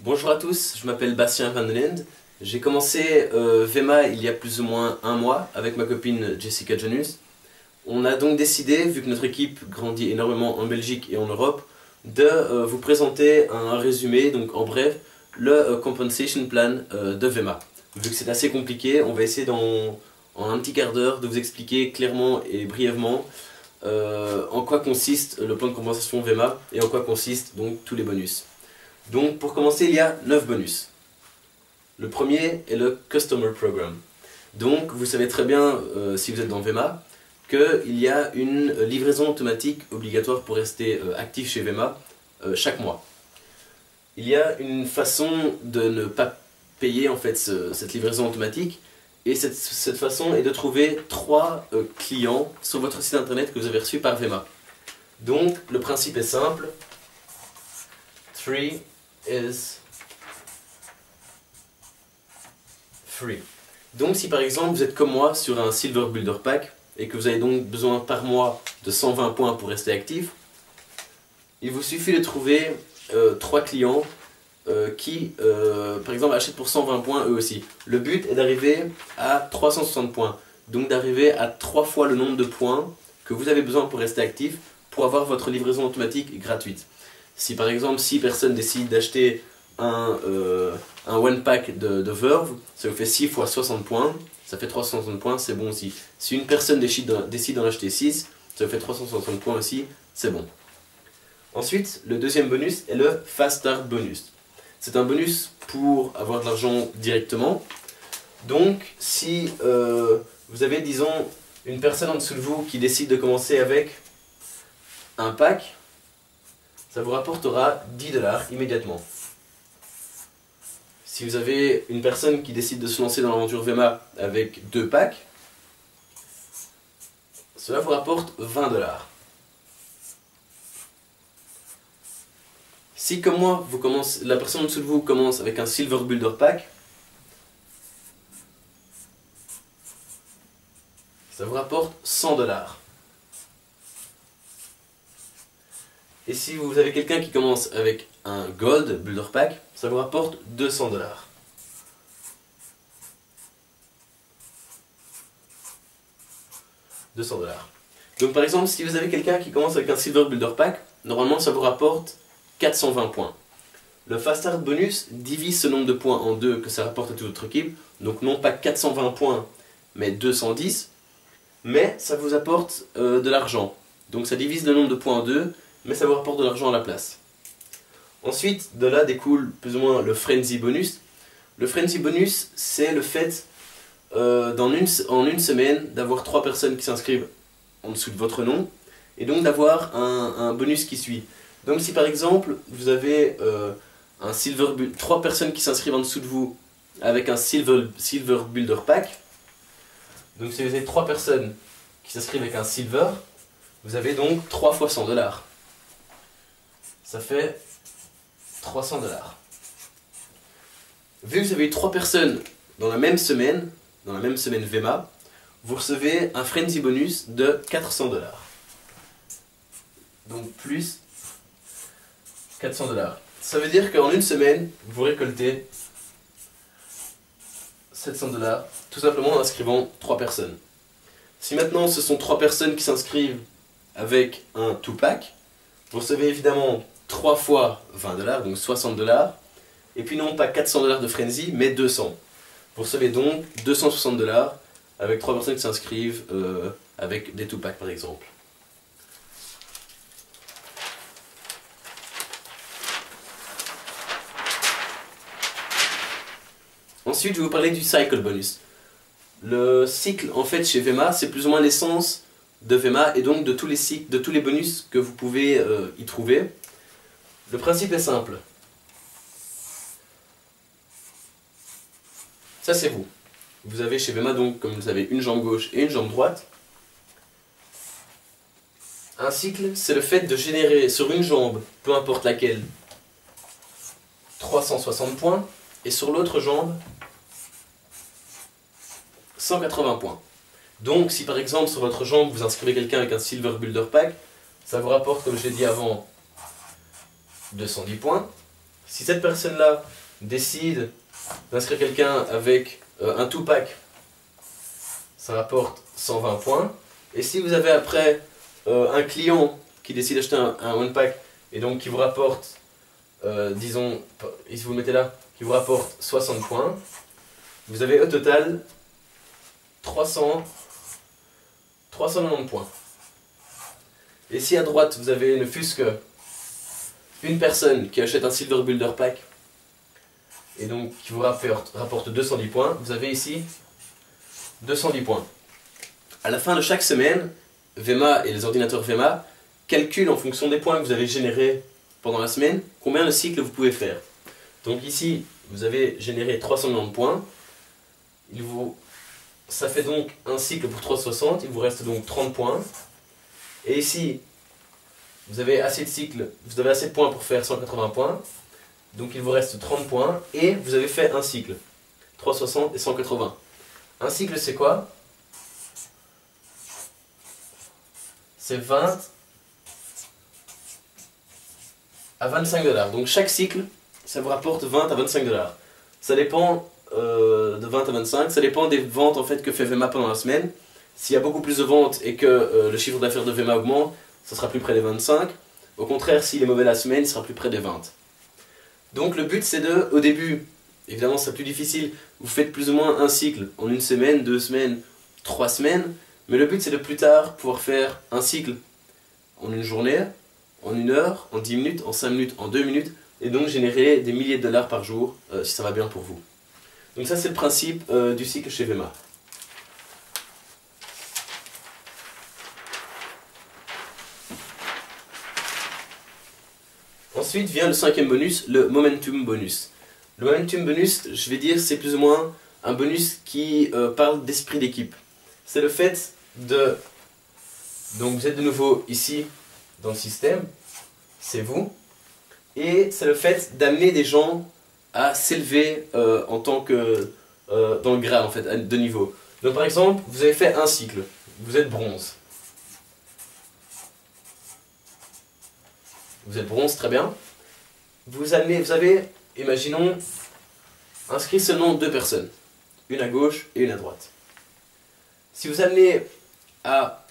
Bonjour à tous, je m'appelle Bastien Van den Linde. J'ai commencé Vema il y a plus ou moins un mois avec ma copine Jessica Janus. On a donc décidé, vu que notre équipe grandit énormément en Belgique et en Europe, de vous présenter un résumé, donc en bref, le Compensation Plan de Vema. Vu que c'est assez compliqué, on va essayer en un petit quart d'heure de vous expliquer clairement et brièvement en quoi consiste le plan de compensation Vema et en quoi consistent donc tous les bonus. Donc pour commencer, il y a 9 bonus. Le premier est le Customer Program. Donc vous savez très bien, si vous êtes dans Vema, qu'il y a une livraison automatique obligatoire pour rester actif chez Vema chaque mois. Il y a une façon de ne pas payer en fait cette livraison automatique, et cette façon est de trouver 3 clients sur votre site internet que vous avez reçu par Vema. Donc le principe est simple. 3 is free. Donc si par exemple vous êtes comme moi sur un Silver Builder Pack et que vous avez donc besoin par mois de 120 points pour rester actif, il vous suffit de trouver 3 clients qui par exemple achètent pour 120 points eux aussi. Le but est d'arriver à 360 points, donc d'arriver à 3 fois le nombre de points que vous avez besoin pour rester actif pour avoir votre livraison automatique gratuite. Si par exemple 6 personnes décident d'acheter un one pack de Verve, ça vous fait 6 fois 60 points, ça fait 360 points, c'est bon aussi. Si une personne décide d'en acheter 6, ça vous fait 360 points aussi, c'est bon. Ensuite, le deuxième bonus est le Fast Start bonus. C'est un bonus pour avoir de l'argent directement. Donc si vous avez disons une personne en dessous de vous qui décide de commencer avec un pack, ça vous rapportera 10 $ immédiatement. Si vous avez une personne qui décide de se lancer dans l'aventure Vema avec 2 packs, cela vous rapporte 20 $. Si comme moi, la personne en dessous de vous commence avec un Silver Builder Pack, ça vous rapporte 100 $. Et si vous avez quelqu'un qui commence avec un Gold Builder Pack, ça vous rapporte 200 $. Donc par exemple, si vous avez quelqu'un qui commence avec un Silver Builder Pack, normalement ça vous rapporte 420 points. Le Fast Start bonus divise ce nombre de points en deux que ça rapporte à toute votre équipe, donc non pas 420 points, mais 210, mais ça vous apporte de l'argent. Donc ça divise le nombre de points en deux, mais ça vous rapporte de l'argent à la place. Ensuite, de là découle plus ou moins le Frenzy bonus. Le Frenzy bonus, c'est le fait en une semaine d'avoir 3 personnes qui s'inscrivent en dessous de votre nom, et donc d'avoir un bonus qui suit. Donc si par exemple vous avez 3 personnes qui s'inscrivent en dessous de vous avec un Silver Builder Pack, donc si vous avez 3 personnes qui s'inscrivent avec un Silver, vous avez donc 3 fois 100 $. Ça fait 300 $. Vu que vous avez eu 3 personnes dans la même semaine Vema, vous recevez un Frenzy bonus de 400 $. Donc plus 400 $. Ça veut dire qu'en une semaine, vous récoltez 700 $, tout simplement en inscrivant 3 personnes. Si maintenant ce sont 3 personnes qui s'inscrivent avec un 2-pack, vous recevez évidemment 3 fois 20 $, donc 60 $, et puis non pas 400 $ de Frenzy, mais 200. Vous recevez donc 260 $ avec 3 personnes qui s'inscrivent avec des 2-packs par exemple. Ensuite, je vais vous parler du Cycle bonus. Le cycle, en fait, chez Vema, c'est plus ou moins l'essence de Vema et donc de tous les bonus que vous pouvez y trouver. Le principe est simple. Ça, c'est vous. Vous avez chez Vema, donc, comme vous savez, une jambe gauche et une jambe droite. Un cycle, c'est le fait de générer sur une jambe, peu importe laquelle, 360 points, et sur l'autre jambe, 180 points. Donc si par exemple sur votre jambe vous inscrivez quelqu'un avec un Silver Builder Pack, ça vous rapporte, comme je l'ai dit avant, 210 points. Si cette personne-là décide d'inscrire quelqu'un avec un 2-pack, ça rapporte 120 points. Et si vous avez après un client qui décide d'acheter un 1-pack et donc qui vous rapporte, disons, si vous le mettez là, qui vous rapporte 60 points, vous avez au total 390 points. Et si à droite vous avez ne fût-ce que une personne qui achète un Silver Builder Pack et donc qui vous rapporte 210 points, vous avez ici 210 points. À la fin de chaque semaine, Vema et les ordinateurs Vema calculent en fonction des points que vous avez générés pendant la semaine, combien de cycles vous pouvez faire. Donc ici, vous avez généré 390 points. Ça fait donc un cycle pour 360, il vous reste donc 30 points. Et ici, vous avez assez de cycles, vous avez assez de points pour faire 180 points. Donc il vous reste 30 points et vous avez fait un cycle. 360 et 180. Un cycle c'est quoi? C'est 20 à 25 $. Donc chaque cycle, ça vous rapporte 20 à 25 $. Ça dépend de 20 à 25, ça dépend des ventes en fait que fait Vema pendant la semaine. S'il y a beaucoup plus de ventes et que le chiffre d'affaires de Vema augmente, ça sera plus près des 25. Au contraire, s'il est mauvais la semaine, il sera plus près des 20. Donc le but c'est au début, évidemment c'est plus difficile, vous faites plus ou moins un cycle en une semaine, 2 semaines, 3 semaines, mais le but c'est de plus tard pouvoir faire un cycle en une journée, en 1 heure, en 10 minutes, en 5 minutes, en 2 minutes, et donc générer des milliers de dollars par jour si ça va bien pour vous. Donc ça c'est le principe du cycle chez Vema. Ensuite vient le 5e bonus, le Momentum bonus. Le Momentum bonus, je vais dire, c'est plus ou moins un bonus qui parle d'esprit d'équipe. C'est le fait de... Donc vous êtes de nouveau ici dans le système, c'est vous. Et c'est le fait d'amener des gens à s'élever en tant que... dans le grade en fait, de niveau. Donc par exemple, vous avez fait un cycle, vous êtes bronze. Vous êtes bronze, très bien. Vous avez, imaginons, inscrit seulement 2 personnes. Une à gauche et une à droite. Si vous amenez à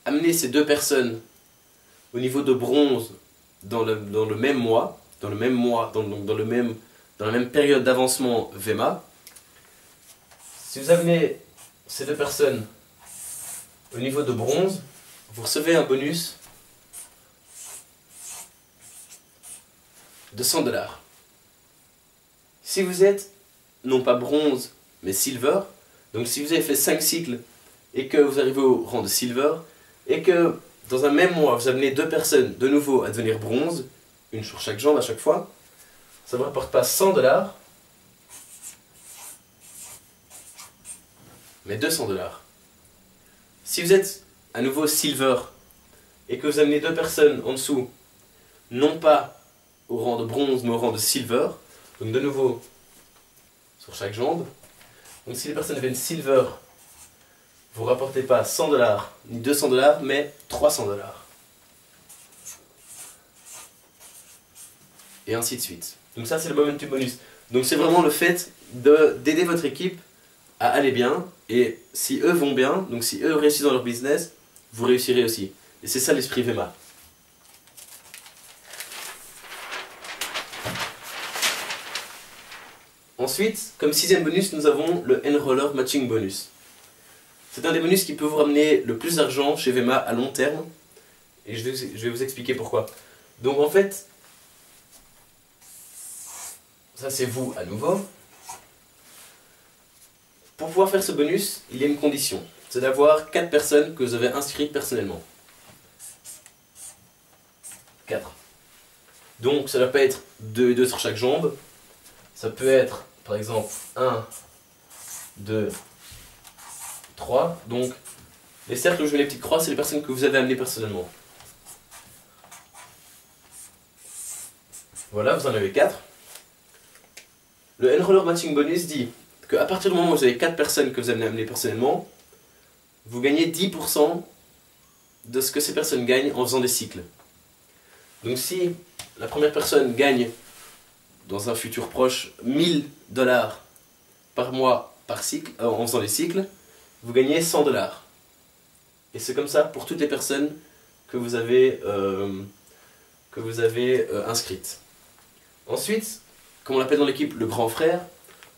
amener ces 2 personnes au niveau de bronze dans le même mois, dans la même période d'avancement Vema, si vous amenez ces 2 personnes au niveau de bronze, vous recevez un bonus de 100 $. Si vous êtes, non pas bronze, mais silver, donc si vous avez fait 5 cycles et que vous arrivez au rang de silver, et que dans un même mois vous amenez 2 personnes de nouveau à devenir bronze, une sur chaque jambe à chaque fois, ça ne vous rapporte pas 100 $, mais 200 $. Si vous êtes à nouveau silver et que vous amenez 2 personnes en dessous, non pas au rang de bronze mais au rang de silver, donc de nouveau sur chaque jambe. Donc si les personnes deviennent silver, vous ne rapportez pas 100 $ ni 200 $, mais 300 $. Et ainsi de suite. Donc ça c'est le momentum bonus. Donc c'est vraiment le fait d'aider votre équipe à aller bien, et si eux vont bien, donc si eux réussissent dans leur business, vous réussirez aussi. Et c'est ça l'esprit Vema. Ensuite, comme 6e bonus, nous avons le Enroller Matching Bonus. C'est un des bonus qui peut vous ramener le plus d'argent chez Vema à long terme. Et je vais vous expliquer pourquoi. Donc en fait, ça c'est vous à nouveau. Pour pouvoir faire ce bonus, il y a une condition. C'est d'avoir 4 personnes que vous avez inscrites personnellement. 4. Donc ça ne doit pas être 2 et 2 sur chaque jambe. Ça peut être par exemple 1, 2, 3. Donc les cercles où je mets les petites croix, c'est les personnes que vous avez amenées personnellement. Voilà, vous en avez 4. Le Enroller Matching Bonus dit qu'à partir du moment où vous avez 4 personnes que vous avez amenées personnellement, vous gagnez 10% de ce que ces personnes gagnent en faisant des cycles. Donc si la première personne gagne dans un futur proche, 1000 dollars par mois par cycle, en faisant les cycles, vous gagnez 100 dollars. Et c'est comme ça pour toutes les personnes que vous avez inscrites. Ensuite, comme on l'appelle dans l'équipe le grand frère,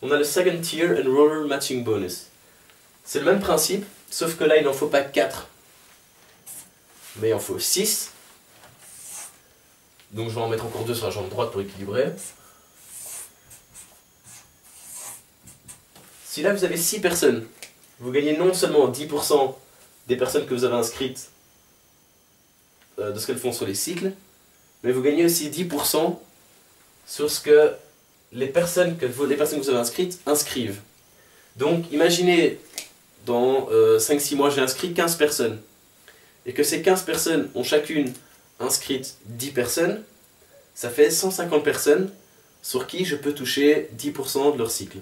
on a le Second Tier and Roller Matching Bonus. C'est le même principe, sauf que là il n'en faut pas 4, mais il en faut 6. Donc je vais en mettre encore 2 sur la jambe droite pour équilibrer. Si là vous avez 6 personnes, vous gagnez non seulement 10% des personnes que vous avez inscrites de ce qu'elles font sur les cycles, mais vous gagnez aussi 10% sur ce que les personnes que vous avez inscrites inscrivent. Donc imaginez, dans 5-6 mois, j'ai inscrit 15 personnes, et que ces 15 personnes ont chacune inscrite 10 personnes, ça fait 150 personnes sur qui je peux toucher 10% de leur cycle.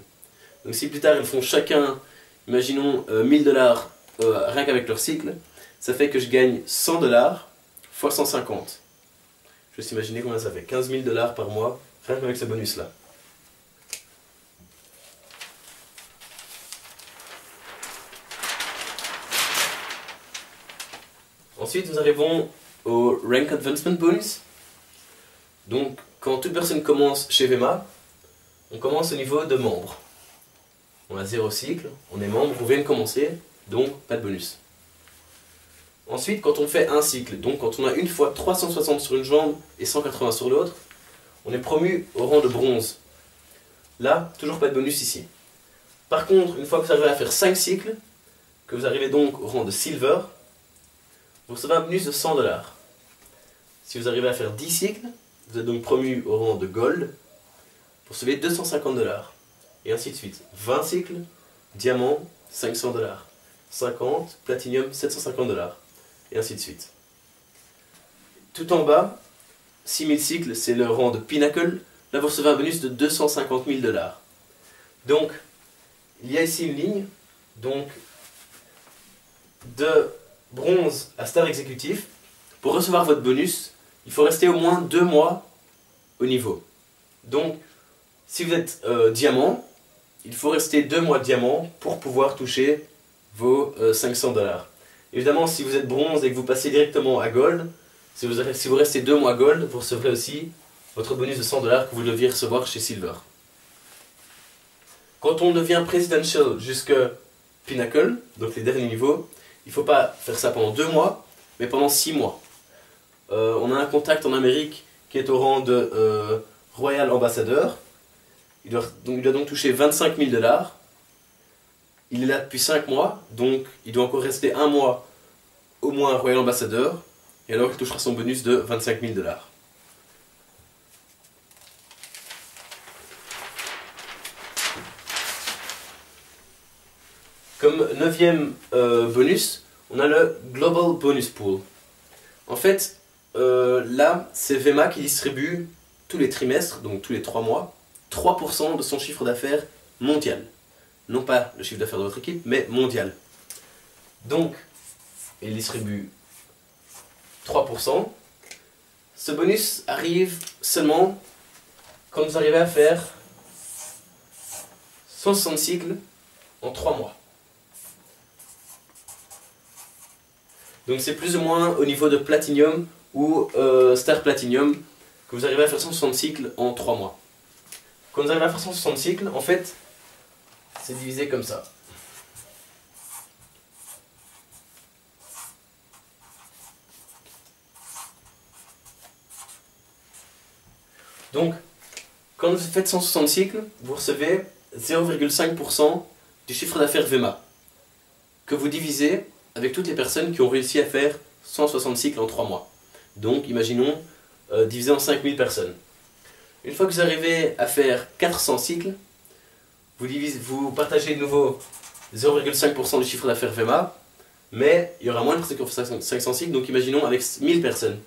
Donc si plus tard elles font chacun, imaginons 1000 dollars rien qu'avec leur cycle, ça fait que je gagne 100 dollars fois 150. Je vais s'imaginer combien ça fait, 15 000 dollars par mois, rien qu'avec ce bonus là. Ensuite, nous arrivons au Rank Advancement Bonus. Donc, quand toute personne commence chez Vema, on commence au niveau de membre. On a 0 cycle, on est membre, on vient de commencer, donc pas de bonus. Ensuite, quand on fait un cycle, donc quand on a une fois 360 sur une jambe et 180 sur l'autre, on est promu au rang de bronze. Là, toujours pas de bonus ici. Par contre, une fois que vous arrivez à faire 5 cycles, que vous arrivez donc au rang de silver, vous recevez un bonus de 100 dollars. Si vous arrivez à faire 10 cycles, vous êtes donc promu au rang de gold, vous recevez 250 dollars. Et ainsi de suite. 20 cycles, diamant, 500 dollars. 50, platinum, 750 dollars. Et ainsi de suite. Tout en bas, 6000 cycles, c'est le rang de pinnacle. Là, vous recevez un bonus de 250 000 dollars. Donc, il y a ici une ligne. Donc, de bronze à star exécutif, pour recevoir votre bonus, il faut rester au moins 2 mois au niveau. Donc, si vous êtes diamant, il faut rester 2 mois diamant pour pouvoir toucher vos 500 dollars. Évidemment, si vous êtes bronze et que vous passez directement à gold, si vous restez 2 mois gold, vous recevrez aussi votre bonus de 100 dollars que vous deviez recevoir chez silver. Quand on devient presidential jusque pinnacle, donc les derniers niveaux, il ne faut pas faire ça pendant 2 mois, mais pendant 6 mois. On a un contact en Amérique qui est au rang de Royal Ambassadeur. Il doit donc toucher 25 000 dollars. Il est là depuis 5 mois, donc il doit encore rester 1 mois au moins Royal Ambassadeur. Et alors il touchera son bonus de 25 000 dollars. Comme 9e bonus, on a le Global Bonus Pool. En fait, là, c'est Vema qui distribue tous les trimestres, donc tous les 3 mois, 3% de son chiffre d'affaires mondial. Non pas le chiffre d'affaires de votre équipe, mais mondial. Donc, il distribue 3%. Ce bonus arrive seulement quand vous arrivez à faire 160 cycles en 3 mois. Donc c'est plus ou moins au niveau de Platinum ou Star Platinum que vous arrivez à faire 160 cycles en 3 mois. Quand vous arrivez à faire 160 cycles, en fait, c'est divisé comme ça. Donc, quand vous faites 160 cycles, vous recevez 0,5% du chiffre d'affaires Vema, que vous divisez avec toutes les personnes qui ont réussi à faire 160 cycles en 3 mois. Donc, imaginons, divisé en 5000 personnes. Une fois que vous arrivez à faire 400 cycles, vous partagez de nouveau 0,5% du chiffre d'affaires Vema, mais il y aura moins de personnes qui ont fait 500 cycles, donc imaginons avec 1000 personnes.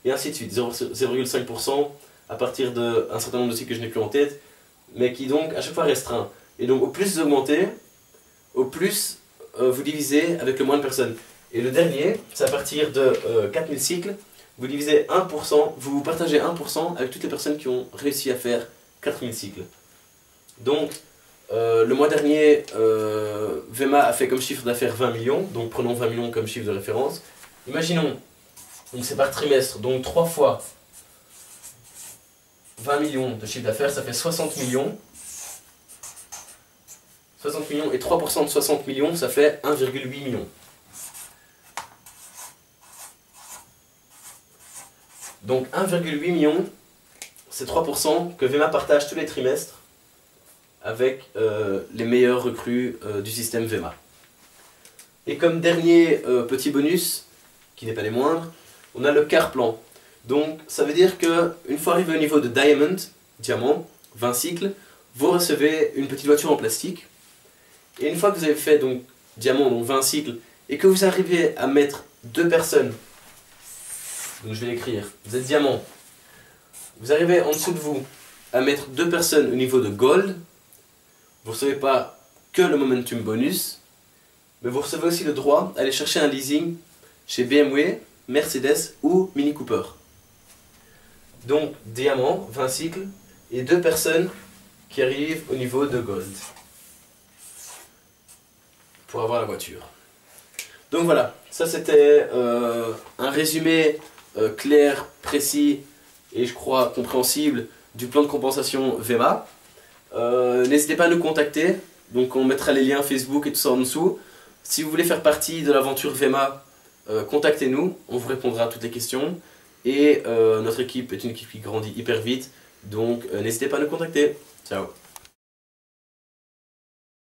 Et ainsi de suite, 0,5% à partir d'un certain nombre de cycles que je n'ai plus en tête, mais qui donc à chaque fois restreint. Et donc au plus vous augmentez, au plus vous divisez avec le moins de personnes. Et le dernier, c'est à partir de 4000 cycles, vous divisez 1%, vous partagez 1% avec toutes les personnes qui ont réussi à faire 4000 cycles. Donc, le mois dernier, Vema a fait comme chiffre d'affaires 20 millions, donc prenons 20 millions comme chiffre de référence. Imaginons, donc c'est par trimestre, donc 3 fois 20 millions de chiffre d'affaires, ça fait 60 millions. 60 millions et 3% de 60 millions, ça fait 1,8 million. Donc 1,8 million, c'est 3% que Vema partage tous les trimestres avec les meilleurs recrues du système Vema. Et comme dernier petit bonus, qui n'est pas les moindres, on a le car plan. Donc ça veut dire que une fois arrivé au niveau de Diamond, diamant, 20 cycles, vous recevez une petite voiture en plastique. Et une fois que vous avez fait donc diamant, donc 20 cycles, et que vous arrivez à mettre 2 personnes, donc je vais l'écrire, vous êtes diamant, vous arrivez en dessous de vous à mettre 2 personnes au niveau de gold, vous ne recevez pas que le momentum bonus, mais vous recevez aussi le droit d'aller chercher un leasing chez BMW, Mercedes ou Mini Cooper. Donc diamant, 20 cycles, et 2 personnes qui arrivent au niveau de gold pour avoir la voiture. Donc voilà, ça c'était un résumé clair, précis et je crois compréhensible du plan de compensation Vema. N'hésitez pas à nous contacter, donc on mettra les liens Facebook et tout ça en dessous. Si vous voulez faire partie de l'aventure Vema, contactez-nous, on vous répondra à toutes les questions. Et notre équipe est une équipe qui grandit hyper vite, donc n'hésitez pas à nous contacter. Ciao.